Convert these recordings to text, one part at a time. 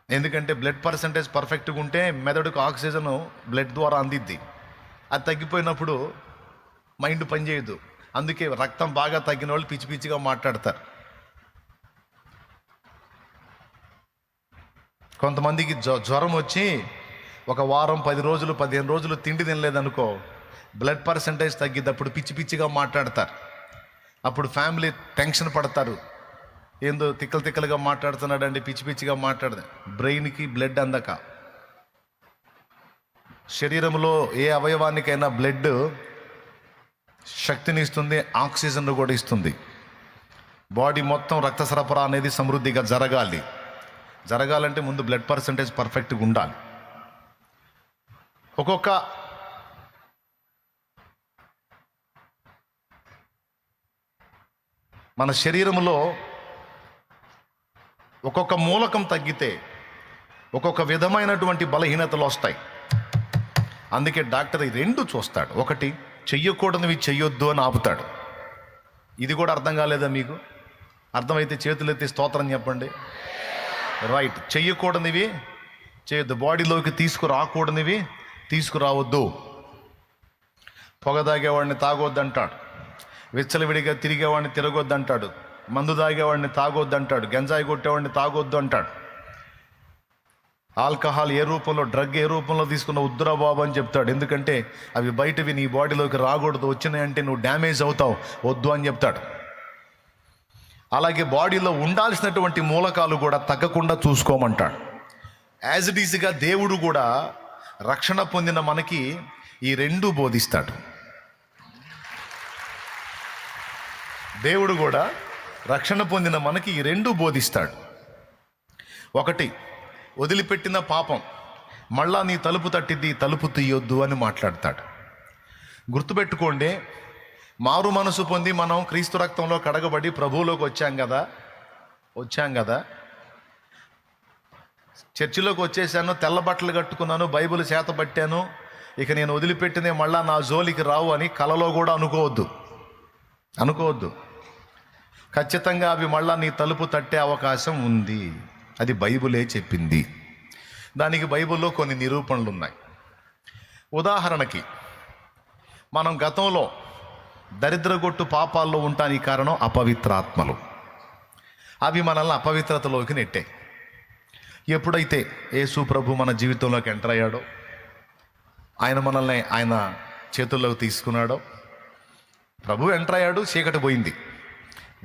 ఎందుకంటే blood percentage పర్ఫెక్ట్గా ఉంటే మెదడుకు ఆక్సిజన్ బ్లడ్ ద్వారా అందిద్ది. అది తగ్గిపోయినప్పుడు మైండ్ పనిచేయదు. అందుకే రక్తం బాగా తగ్గిన వాళ్ళు పిచ్చి పిచ్చిగా మాట్లాడతారు. కొంతమందికి జ్వరం వచ్చి ఒక వారం 10 రోజులు 15 రోజులు తిండి తినలేదనుకో, బ్లడ్ పర్సంటేజ్ తగ్గిద్దప్పుడు పిచ్చి పిచ్చిగా మాట్లాడతారు. అప్పుడు ఫ్యామిలీ టెన్షన్ పడతారు. ఏందో తిక్కలుగా మాట్లాడుతున్నాడండి, పిచ్చి పిచ్చిగా మాట్లాడదు. బ్రెయిన్కి బ్లడ్ అందక. శరీరంలో ఏ అవయవానికైనా బ్లడ్ శక్తిని ఇస్తుంది, ఆక్సిజన్ కూడా ఇస్తుంది. బాడీ మొత్తం రక్త సరఫరా అనేది సమృద్ధిగా జరగాలంటే ముందు బ్లడ్ పర్సంటేజ్ పర్ఫెక్ట్గా ఉండాలి. మన శరీరంలో ఒక్కొక్క మూలకం తగ్గితే ఒక్కొక్క విధమైనటువంటి బలహీనతలు వస్తాయి. అందుకే డాక్టర్ ఈ రెండు చూస్తాడు. ఒకటి, చెయ్యకూడనివి చెయ్యొద్దు అని ఆపుతాడు. ఇది కూడా అర్థం కాలేదా మీకు? అర్థమైతే చేతులెత్తి స్తోత్రం చెప్పండి. రైట్. చెయ్యకూడనివి చేయొద్దు, బాడీలోకి తీసుకురాకూడనివి తీసుకురావద్దు. పొగ తాగేవాడిని తాగొద్దు అంటాడు, విచ్చలవిడిగా తిరిగేవాడిని తిరగొద్దు అంటాడు, మందు తాగేవాడిని తాగొద్దు అంటాడు, గంజాయి కొట్టేవాడిని తాగొద్దు అంటాడు. ఆల్కహాల్ ఏ రూపంలో, డ్రగ్ ఏ రూపంలో తీసుకున్న వద్దురా బాబు అని చెప్తాడు. ఎందుకంటే అవి బయటవి నీ బాడీలోకి రాకూడదు, వచ్చినాయంటే నువ్వు డ్యామేజ్ అవుతావు, వద్దు అని చెప్తాడు. అలాగే బాడీలో ఉండాల్సినటువంటి మూలకాలు కూడా తగ్గకుండా చూసుకోమంటాడు. యాజ్ ఇట్ ఈజ్గా దేవుడు కూడా రక్షణ పొందిన మనకి ఈ రెండు బోధిస్తాడు. దేవుడు కూడా రక్షణ పొందిన మనకి ఈ రెండు బోధిస్తాడు. ఒకటి, వదిలిపెట్టిన పాపం మళ్ళా నీ తలుపు తట్టిద్ది, తలుపు తీయొద్దు అని మాట్లాడతాడు. గుర్తుపెట్టుకోండి, మారు మనసు పొంది మనం క్రీస్తు రక్తంలో కడగబడి ప్రభువులోకి వచ్చాం కదా. చర్చిలోకి వచ్చేసాను, తెల్ల బట్టలు కట్టుకున్నాను, బైబిల్ చేతబట్టాను, ఇక నేను వదిలిపెట్టినే మళ్ళా నా జోలికి రావు అని కలలో కూడా అనుకోవద్దు. ఖచ్చితంగా అవి మళ్ళా నీ తలుపు తట్టే అవకాశం ఉంది. అది బైబిలే చెప్పింది. దానికి బైబిల్లో కొన్ని నిరూపణలు ఉన్నాయి. ఉదాహరణకి, మనం గతంలో దరిద్రగొట్టు పాపాల్లో ఉండటానికి కారణం అపవిత్రాత్మలు. అవి మనల్ని అపవిత్రతలోకి నెట్టాయి. ఎప్పుడైతే యేసు ప్రభు మన జీవితంలోకి ఎంటర్ అయ్యాడో, ఆయన మనల్ని ఆయన చేతుల్లోకి తీసుకున్నాడో, ప్రభు ఎంటర్ అయ్యాడు, చీకటి పోయింది,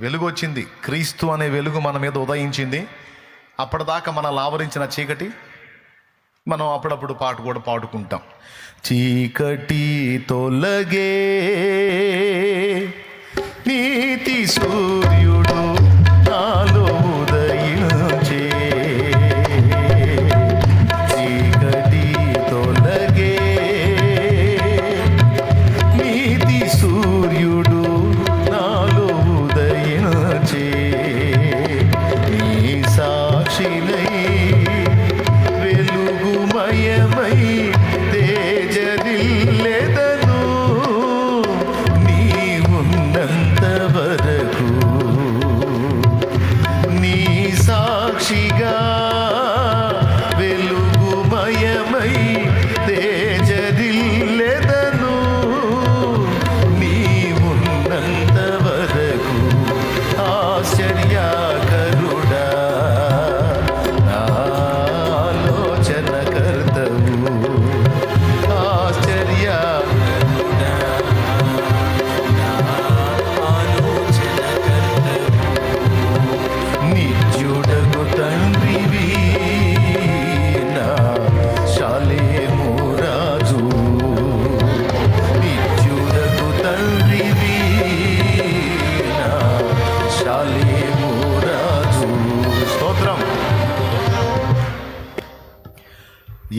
వెలుగు వచ్చింది, క్రీస్తు అనే వెలుగు మన మీద ఉదయించింది. అప్పటిదాకా మనల్ని ఆవరించిన చీకటి, మనం అప్పుడప్పుడు పాట కూడా పాడుకుంటాం. చీకటి తొలగే నీతి సూర్యుడు నాలో ఉదయించే, చీకటి తొలగే నీతి సూర్యుడు నాలో ఉదయించే, నీ సాక్షినై వెలుగుమయమై తేజరిల్లెదను, నీ ఉన్నంత వరకు నీ సాక్షిగా వెలుగుమయమై తేజరిల్లెదను, నీ ఉన్నంత వరకు ఆశ్చర్యకరుడా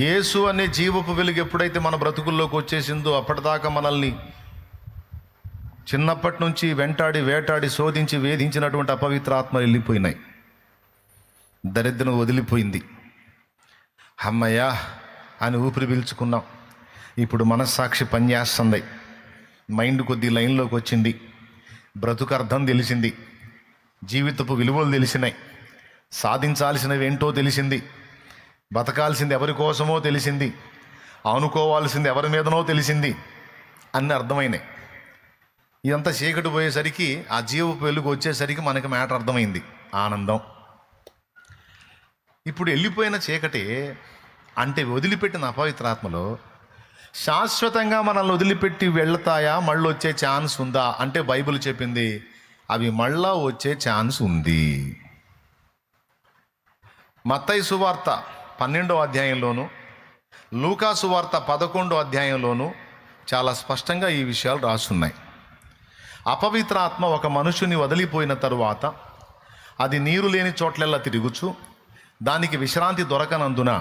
యేసు అనే జీవపు వెలుగు ఎప్పుడైతే మన బ్రతుకుల్లోకి వచ్చేసిందో, అప్పటిదాకా మనల్ని చిన్నప్పటి నుంచి వెంటాడి వేటాడి శోధించి వేధించినటువంటి అపవిత్ర ఆత్మలు వెళ్ళిపోయినాయి. దరిద్రం వదిలిపోయింది. అమ్మయ్యా అని ఊపిరి పీల్చుకున్నాం. ఇప్పుడు మనస్సాక్షి పనిచేస్తుంది, మైండ్ కొద్ది లైన్లోకి వచ్చింది, బ్రతుకు అర్థం తెలిసింది, జీవితపు విలువలు తెలిసినాయి, సాధించాల్సినవి ఏంటో తెలిసింది, బతకాల్సింది ఎవరి కోసమో తెలిసింది, ఆనుకోవాల్సింది ఎవరి మీదనో తెలిసింది, అన్నీ అర్థమైనాయి. ఇదంతా చీకటి పోయేసరికి ఆ జీవపు వెలుగు వచ్చేసరికి మనకి మ్యాటర్ అర్థమైంది, ఆనందం. ఇప్పుడు వెళ్ళిపోయిన చీకటి అంటే వదిలిపెట్టిన అపవిత్రాత్మలో శాశ్వతంగా మనల్ని వదిలిపెట్టి వెళ్తాయా, మళ్ళీ వచ్చే ఛాన్స్ ఉందా అంటే బైబిల్ చెప్పింది అవి మళ్ళా వచ్చే ఛాన్స్ ఉంది. మత్తయి సువార్త 12వ అధ్యాయంలోను, లూకా సువార్త 11వ అధ్యాయంలోను చాలా స్పష్టంగా ఈ విషయాలు రాసున్నాయి. అపవిత్రాత్మ ఒక మనుషుని వదిలిపోయిన తరువాత అది నీరు లేని చోట్లెల్లా తిరుగుచు దానికి విశ్రాంతి దొరకనందున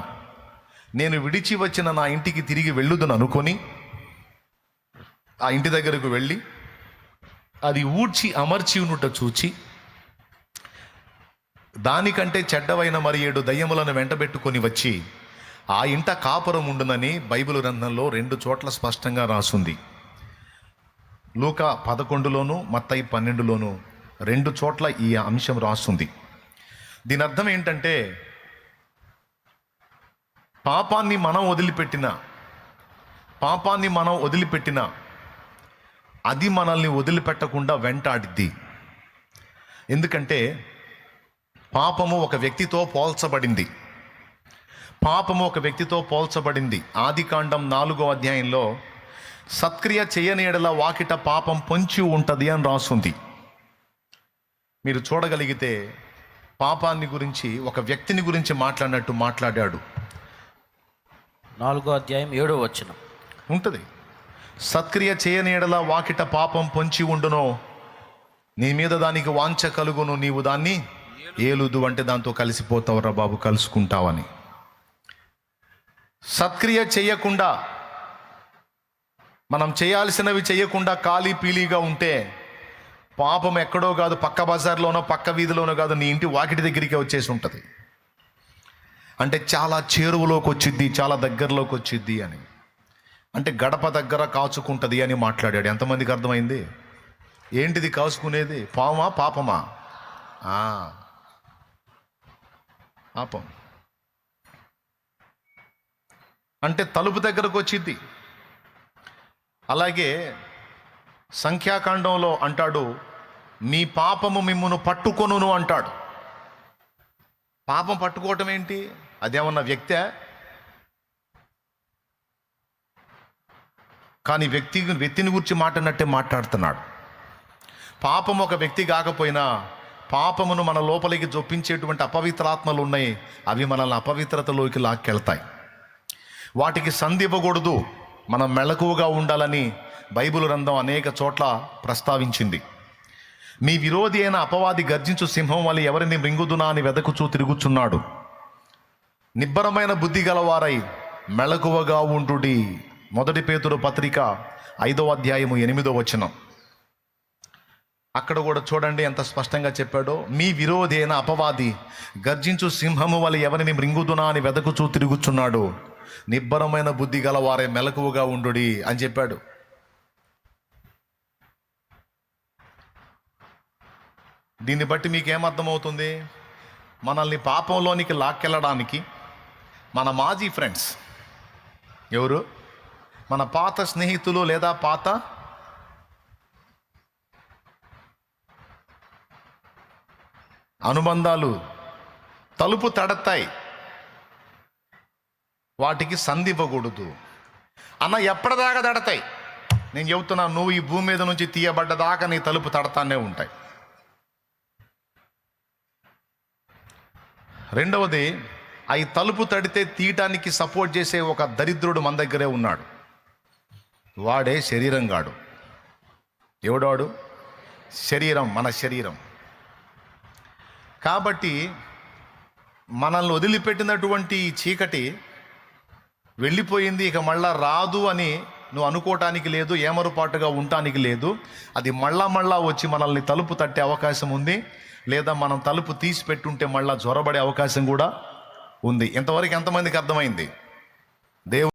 నేను విడిచి వచ్చిన నా ఇంటికి తిరిగి వెళ్ళుదును అనుకొని ఆ ఇంటి దగ్గరకు వెళ్ళి అది ఊడ్చి అమర్చి ఉన్నట్టు చూచి దానికంటే చెడ్డవైన మరి 7 దయ్యములను వెంటబెట్టుకొని వచ్చి ఆ ఇంట కాపురం ఉండునని బైబిల్ గ్రంథంలో 2 చోట్ల స్పష్టంగా రాసుంది. లూకా 11లోను మత్తయి 12లోను 2 చోట్ల ఈ అంశం రాస్తుంది. దీని అర్థం ఏంటంటే పాపాన్ని మనం వదిలిపెట్టిన అది మనల్ని వదిలిపెట్టకుండా వెంటాడిద్ది. ఎందుకంటే పాపము ఒక వ్యక్తితో పోల్చబడింది. ఆదికాండం 4వ అధ్యాయంలో సత్క్రియ చేయని ఎడల వాకిట పాపం పొంచి ఉంటుంది అని రాస్తుంది. మీరు చూడగలిగితే పాపాన్ని గురించి ఒక వ్యక్తిని గురించి మాట్లాడినట్టు మాట్లాడాడు. 4వ అధ్యాయం 7వ వచనం ఉంటుంది. సత్క్రియ చేయని ఎడల వాకిట పాపం పొంచి ఉండునో, నీ మీద దానికి వాంఛ కలుగును, నీవు దాన్ని ఏలుదు అంటే దాంతో కలిసిపోతావురా బాబు, కలుసుకుంటావని. సత్క్రియ చేయకుండా, మనం చేయాల్సినవి చేయకుండా ఖాళీ పీలీగా ఉంటే పాపం ఎక్కడో కాదు, పక్క బజార్లోనో పక్క వీధిలోనో కాదు, నీ ఇంటి వాకిటి దగ్గరికి వచ్చేసి ఉంటుంది. అంటే చాలా చేరువలోకి వచ్చిద్ది, చాలా దగ్గరలోకి వచ్చిద్ది అని. అంటే గడప దగ్గర కాచుకుంటుంది అని మాట్లాడాడు. ఎంతమందికి అర్థమైంది? ఏంటిది కాచుకునేది? పామా పాపమా? పాపం అంటే తలుపు దగ్గరకు వచ్చిద్ది. అలాగే సంఖ్యాకాండంలో అంటాడు, మీ పాపము మిమ్మును పట్టుకొనును అంటాడు. పాపం పట్టుకోవటం ఏంటి? అదేమన్నా వ్యక్తే? కానీ వ్యక్తిని గురించి మాట్లాడినట్టే మాట్లాడుతున్నాడు. పాపం ఒక వ్యక్తి కాకపోయినా పాపమును మన లోపలికి జొప్పించేటువంటి అపవిత్రాత్మలు ఉన్నాయి. అవి మనల్ని అపవిత్రతలోకి లాక్కెళ్తాయి. వాటికి సంధి ఇవ్వకూడదు, మనం మెలకువగా ఉండాలని బైబిల్ గ్రంథం అనేక చోట్ల ప్రస్తావించింది. మీ విరోధి అయిన అపవాది గర్జించు సింహం వల్ల ఎవరిని మృంగుదునా అని వెదకుచూ తిరుగుచున్నాడు. నిబ్బరమైన బుద్ధి గలవారై మెలకువగా ఉండుడి. 1 పేతురు పత్రిక 5వ అధ్యాయము 8వ వచనం. అక్కడ కూడా చూడండి ఎంత స్పష్టంగా చెప్పాడో. మీ విరోధి అయిన అపవాది గర్జించు సింహము వల్ల ఎవరిని మృంగుదునా అని వెదకుచూ తిరుగుచున్నాడు. నిబ్బరమైన బుద్ధి గలవారై మెలకువగా ఉండుడి అని చెప్పాడు. దీన్ని బట్టి మీకేమర్థమవుతుంది? మనల్ని పాపంలోనికి లాక్కెళ్ళడానికి మన మాజీ ఫ్రెండ్స్ ఎవరు? మన పాత స్నేహితులు లేదా పాత అనుబంధాలు తలుపు తడతాయి. వాటికి సంధి ఇవ్వకూడదు. అన్న ఎప్పటిదాకా తడతాయి? నేను చెబుతున్నా, నువ్వు ఈ భూమి మీద నుంచి తీయబడ్డదాకా నీ తలుపు తడతానే ఉంటాయి. రెండవది, అవి తలుపు తడితే తీయటానికి సపోర్ట్ చేసే ఒక దరిద్రుడు మన దగ్గరే ఉన్నాడు. వాడే శరీరం గాడు. ఎవడాడు? శరీరం, మన శరీరం. కాబట్టి మనల్ని వదిలిపెట్టినటువంటి ఈ చీకటి వెళ్ళిపోయింది, ఇక మళ్ళా రాదు అని నువ్వు అనుకోవటానికి లేదు, ఏమరుపాటుగా ఉండటానికి లేదు. అది మళ్ళా వచ్చి మనల్ని తలుపు తట్టే అవకాశం ఉంది, లేదా మనం తలుపు తీసి పెట్టుంటే మళ్ళా జ్వరబడే అవకాశం కూడా ఉంది. ఇంతవరకు ఎంతమందికి అర్థమైంది? దేవుడు